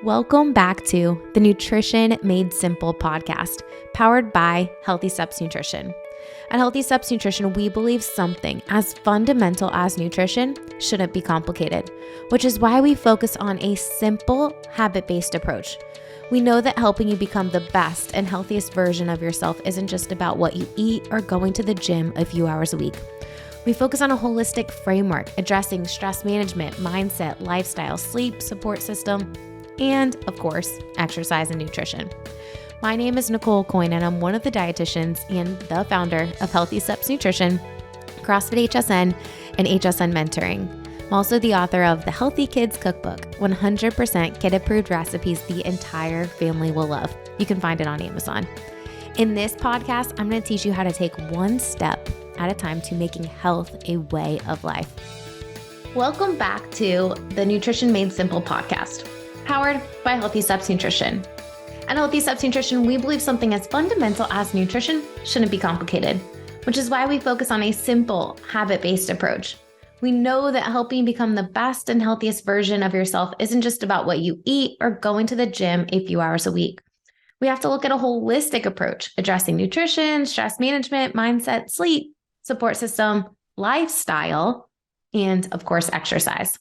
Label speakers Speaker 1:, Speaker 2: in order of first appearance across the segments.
Speaker 1: Welcome back to the Nutrition Made Simple podcast, powered by Healthy Steps Nutrition. At Healthy Steps Nutrition, we believe something as fundamental as nutrition shouldn't be complicated, which is why we focus on a simple, habit-based approach. We know that helping you become the best and healthiest version of yourself isn't just about what you eat or going to the gym a few hours a week. We focus on a holistic framework addressing stress management, mindset, lifestyle, sleep, support system, and of course, exercise and nutrition. My name is Nicole Aucoin, and I'm one of the dietitians and the founder of Healthy Steps Nutrition, CrossFit HSN, and HSN Mentoring. I'm also the author of the Healthy Kids Cookbook, 100% kid-approved recipes the entire family will love. You can find it on Amazon. In this podcast, I'm going to teach you how to take one step at a time to making health a way of life. Welcome back to the Nutrition Made Simple podcast, powered by Healthy Steps Nutrition. At Healthy Steps Nutrition, we believe something as fundamental as nutrition shouldn't be complicated, which is why we focus on a simple, habit-based approach. We know that helping you become the best and healthiest version of yourself isn't just about what you eat or going to the gym a few hours a week. We have to look at a holistic approach, addressing nutrition, stress management, mindset, sleep, support system, lifestyle, and of course, exercise.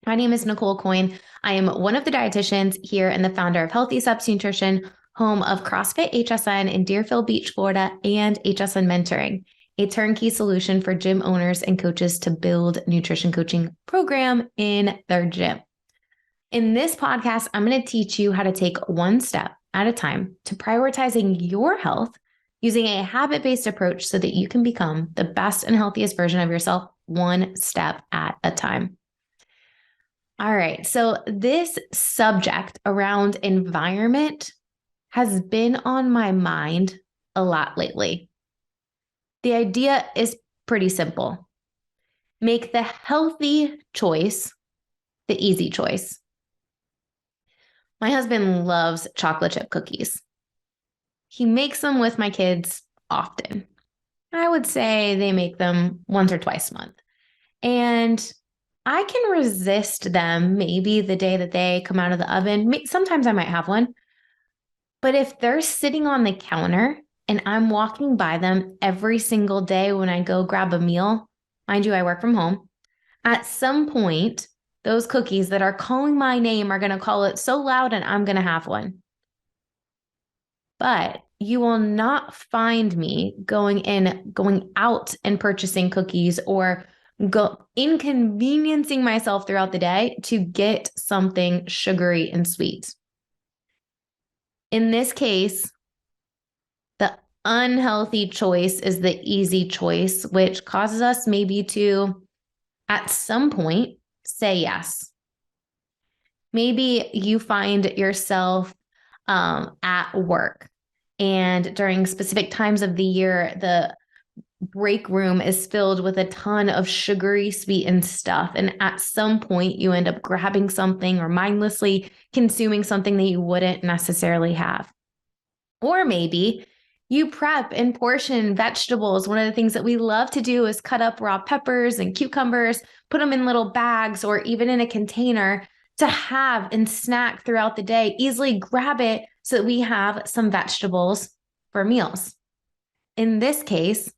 Speaker 1: My name is Nicole Aucoin. I am one of the dietitians here and the founder of Healthy Steps Nutrition, home of CrossFit HSN in Deerfield Beach, Florida, and HSN Mentoring, a turnkey solution for gym owners and coaches to build nutrition coaching program in their gym. In this podcast, I'm going to teach you how to take one step at a time to prioritizing your health using a habit-based approach so that you can become the best and healthiest version of yourself one step at a time. All right, so this subject around environment has been on my mind a lot lately. The idea is pretty simple. Make the healthy choice the easy choice. My husband loves chocolate chip cookies. He makes them with my kids often. I would say they make them once or twice a month. And I can resist them maybe the day that they come out of the oven. Sometimes I might have one. But if they're sitting on the counter and I'm walking by them every single day when I go grab a meal, mind you, I work from home, at some point, those cookies that are calling my name are going to call it so loud and I'm going to have one. But you will not find me going out and purchasing cookies or inconveniencing myself throughout the day to get something sugary and sweet. In this case, the unhealthy choice is the easy choice, which causes us maybe to, at some point, say yes. Maybe you find yourself at work, and during specific times of the year, the break room is filled with a ton of sugary, sweetened stuff. And at some point, you end up grabbing something or mindlessly consuming something that you wouldn't necessarily have. Or maybe you prep and portion vegetables. One of the things that we love to do is cut up raw peppers and cucumbers, put them in little bags or even in a container to have and snack throughout the day. Easily grab it so that we have some vegetables for meals. In this case,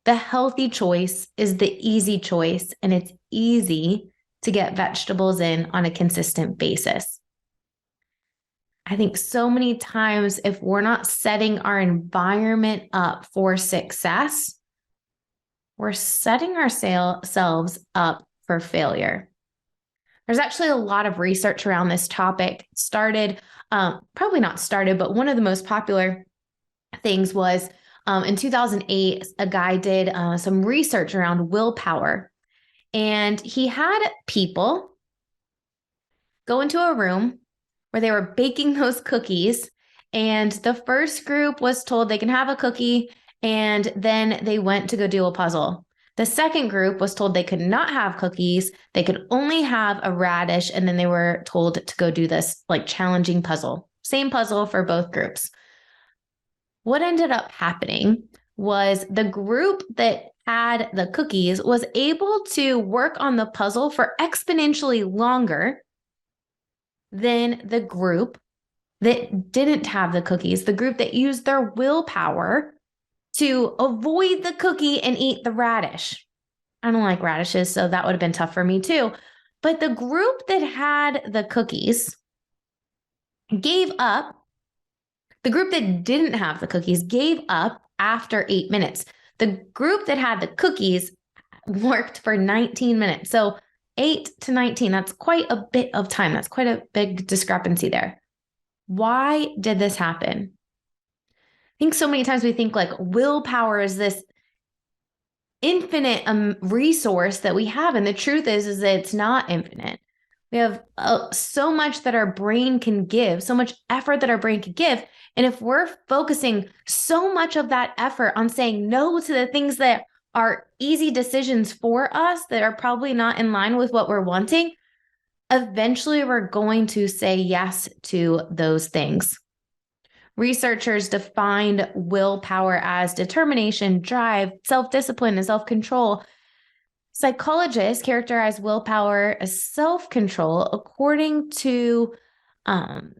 Speaker 1: the healthy choice is the easy choice, and it's easy to get vegetables in on a consistent basis. I think so many times if we're not setting our environment up for success, we're setting ourselves up for failure. There's actually a lot of research around this topic. Probably not started, but one of the most popular things was in 2008, a guy did some research around willpower, and he had people go into a room where they were baking those cookies, and the first group was told they can have a cookie, and then they went to go do a puzzle. The second group was told they could not have cookies, they could only have a radish, and then they were told to go do this like challenging puzzle. Same puzzle for both groups. What ended up happening was the group that had the cookies was able to work on the puzzle for exponentially longer than the group that didn't have the cookies, the group that used their willpower to avoid the cookie and eat the radish. I don't like radishes, so that would have been tough for me too. But the group that had the cookies gave up. The group that didn't have the cookies gave up after 8 minutes. The group that had the cookies worked for 19 minutes. So 8 to 19, that's quite a bit of time. That's quite a big discrepancy there. Why did this happen? I think so many times we think like willpower is this infinite resource that we have. And the truth is that it's not infinite. We have so much that our brain can give, so much effort that our brain can give. And if we're focusing so much of that effort on saying no to the things that are easy decisions for us that are probably not in line with what we're wanting, eventually we're going to say yes to those things. Researchers defined willpower as determination, drive, self-discipline, and self-control. Psychologists characterize willpower as self-control. According to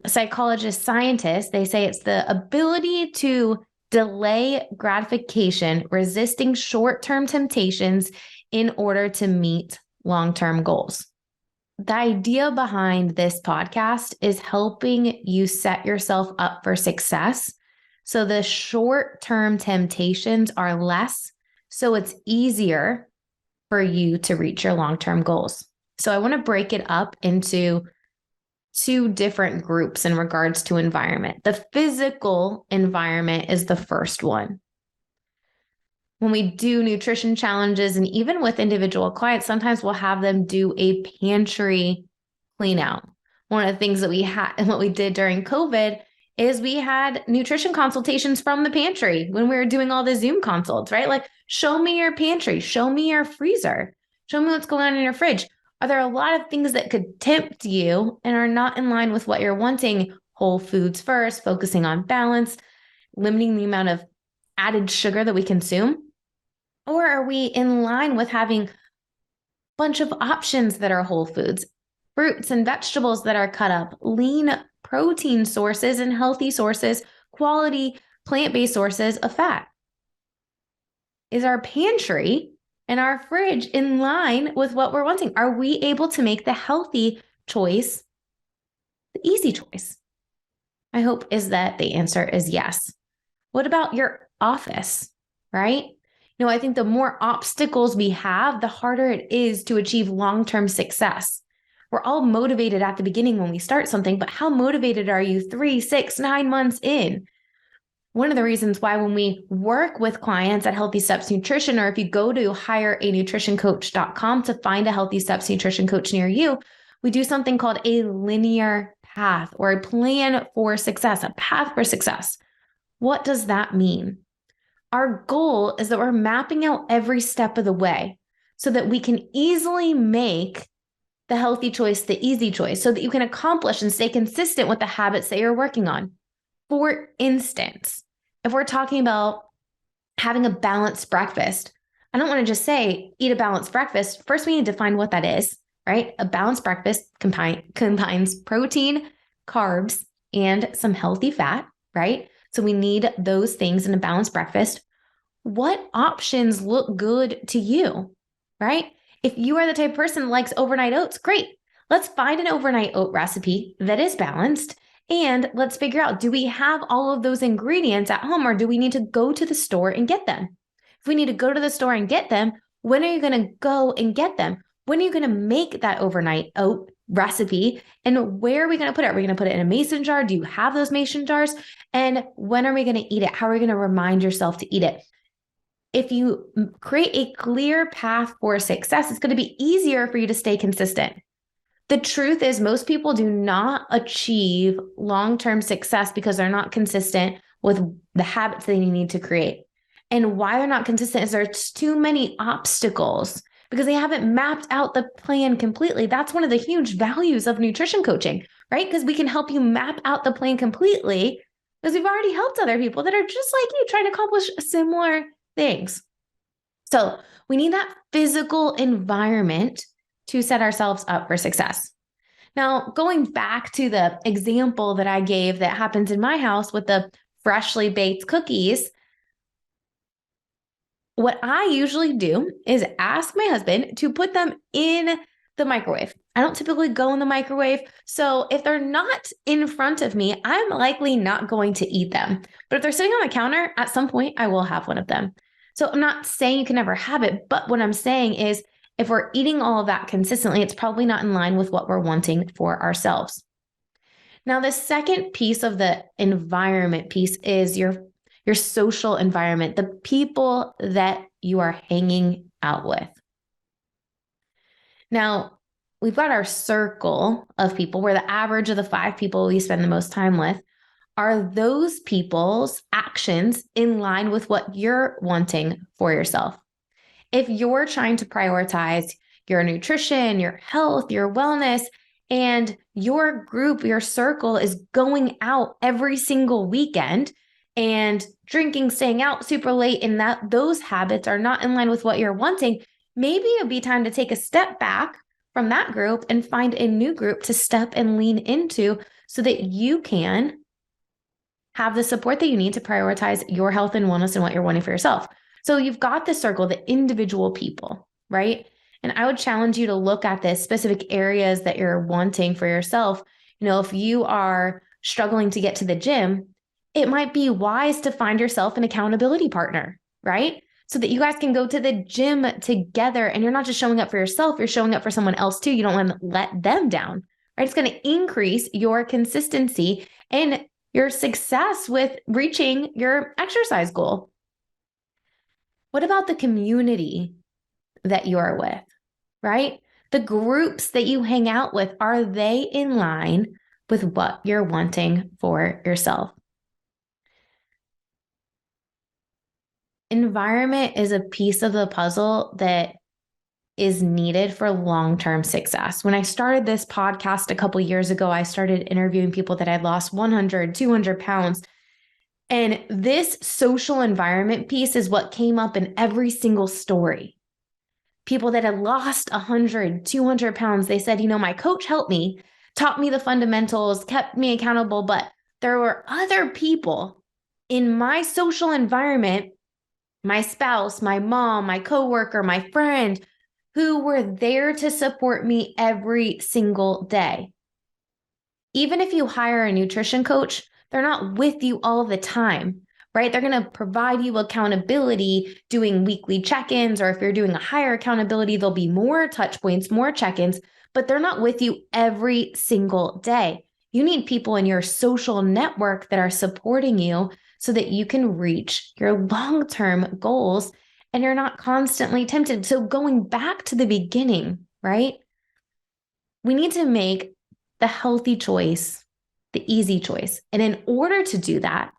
Speaker 1: scientists, they say it's the ability to delay gratification, resisting short-term temptations in order to meet long-term goals. The idea behind this podcast is helping you set yourself up for success. So the short-term temptations are less, so it's easier for you to reach your long-term goals. So I want to break it up into two different groups in regards to environment. The physical environment is the first one. When we do nutrition challenges, and even with individual clients, sometimes we'll have them do a pantry clean out. One of the things that we had and what we did during COVID is we had nutrition consultations from the pantry when we were doing all the Zoom consults, right? Like, show me your pantry, show me your freezer, show me what's going on in your fridge. Are there a lot of things that could tempt you and are not in line with what you're wanting? Whole foods first, focusing on balance, limiting the amount of added sugar that we consume? Or are we in line with having a bunch of options that are whole foods, fruits and vegetables that are cut up, lean protein sources and healthy sources, quality plant-based sources of fat? Is our pantry and our fridge in line with what we're wanting? Are we able to make the healthy choice the easy choice? My hope is that the answer is yes. What about your office, right? I think the more obstacles we have, the harder it is to achieve long-term success. We're all motivated at the beginning when we start something, but how motivated are you 3, 6, 9 months in? One of the reasons why when we work with clients at Healthy Steps Nutrition, or if you go to hireanutritioncoach.com to find a Healthy Steps Nutrition coach near you, we do something called a linear path or a plan for success, a path for success. What does that mean? Our goal is that we're mapping out every step of the way so that we can easily make the healthy choice the easy choice, so that you can accomplish and stay consistent with the habits that you're working on. For instance, if we're talking about having a balanced breakfast, I don't want to just say eat a balanced breakfast. First, we need to find what that is, right? A balanced breakfast combines protein, carbs, and some healthy fat, right? So we need those things in a balanced breakfast. What options look good to you, right? If you are the type of person that likes overnight oats, great. Let's find an overnight oat recipe that is balanced, and let's figure out, do we have all of those ingredients at home, or do we need to go to the store and get them? If we need to go to the store and get them, when are you going to go and get them? When are you going to make that overnight oat recipe? And where are we going to put it? Are we going to put it in a mason jar? Do you have those mason jars? And when are we going to eat it? How are we going to remind yourself to eat it? If you create a clear path for success, it's going to be easier for you to stay consistent. The truth is, most people do not achieve long-term success because they're not consistent with the habits they need to create. And why they're not consistent is there's too many obstacles because they haven't mapped out the plan completely. That's one of the huge values of nutrition coaching, right? Because we can help you map out the plan completely because we've already helped other people that are just like you trying to accomplish similar things. So we need that physical environment to set ourselves up for success. Now, going back to the example that I gave that happens in my house with the freshly baked cookies, what I usually do is ask my husband to put them in the microwave. I don't typically go in the microwave. So if they're not in front of me, I'm likely not going to eat them. But if they're sitting on the counter, at some point, I will have one of them. So I'm not saying you can never have it, but what I'm saying is if we're eating all of that consistently, it's probably not in line with what we're wanting for ourselves. Now, the second piece of the environment piece is your social environment, the people that you are hanging out with. Now, we've got our circle of people where the average of the 5 people we spend the most time with are those people's actions in line with what you're wanting for yourself. If you're trying to prioritize your nutrition, your health, your wellness, and your group, your circle is going out every single weekend and drinking, staying out super late, and that those habits are not in line with what you're wanting, maybe it'd be time to take a step back from that group and find a new group to step and lean into so that you can have the support that you need to prioritize your health and wellness and what you're wanting for yourself. So you've got the circle, the individual people, right? And I would challenge you to look at the specific areas that you're wanting for yourself. If you are struggling to get to the gym, it might be wise to find yourself an accountability partner, right? So that you guys can go to the gym together and you're not just showing up for yourself, you're showing up for someone else too. You don't want to let them down, right? It's going to increase your consistency and your success with reaching your exercise goal. What about the community that you are with, right? The groups that you hang out with, are they in line with what you're wanting for yourself? Environment is a piece of the puzzle that is needed for long-term success. When I started this podcast a couple years ago, I started interviewing people that had lost 100, 200 pounds. And this social environment piece is what came up in every single story. People that had lost 100, 200 pounds, they said, my coach helped me, taught me the fundamentals, kept me accountable, but there were other people in my social environment, my spouse, my mom, my coworker, my friend, who were there to support me every single day. Even if you hire a nutrition coach, they're not with you all the time, right? They're going to provide you accountability doing weekly check-ins, or if you're doing a higher accountability, there'll be more touch points, more check-ins, but they're not with you every single day. You need people in your social network that are supporting you so that you can reach your long-term goals and you're not constantly tempted. So going back to the beginning, right? We need to make the healthy choice, the easy choice. And in order to do that,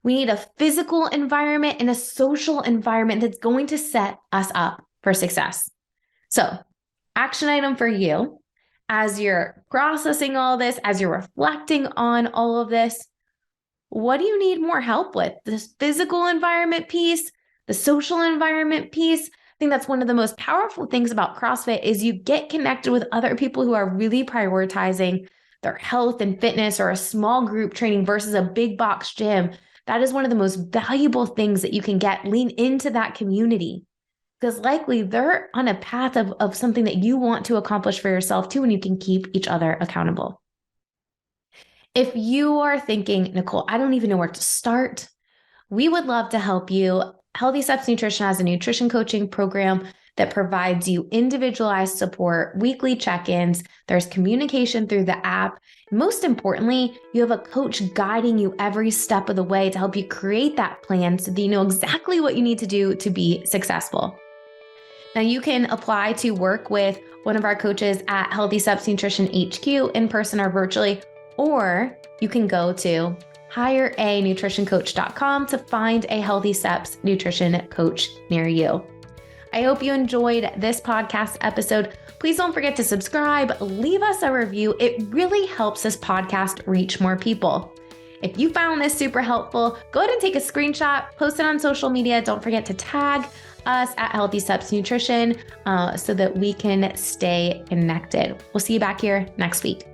Speaker 1: we need a physical environment and a social environment that's going to set us up for success. So, action item for you as you're processing all this, as you're reflecting on all of this, what do you need more help with? This physical environment piece, the social environment piece. I think that's one of the most powerful things about CrossFit is you get connected with other people who are really prioritizing their health and fitness, or a small group training versus a big box gym. That is one of the most valuable things that you can get. Lean into that community because likely they're on a path of something that you want to accomplish for yourself too, and you can keep each other accountable. If you are thinking, Nicole, I don't even know where to start, we would love to help you. Healthy Steps Nutrition has a nutrition coaching program that provides you individualized support, weekly check-ins. There's communication through the app. Most importantly, you have a coach guiding you every step of the way to help you create that plan so that you know exactly what you need to do to be successful. Now, you can apply to work with one of our coaches at Healthy Steps Nutrition HQ in person or virtually, or you can go to hireanutritioncoach.com to find a Healthy Steps nutrition coach near you. I hope you enjoyed this podcast episode. Please don't forget to subscribe, leave us a review. It really helps this podcast reach more people. If you found this super helpful, go ahead and take a screenshot, post it on social media. Don't forget to tag us at Healthy Steps Nutrition so that we can stay connected. We'll see you back here next week.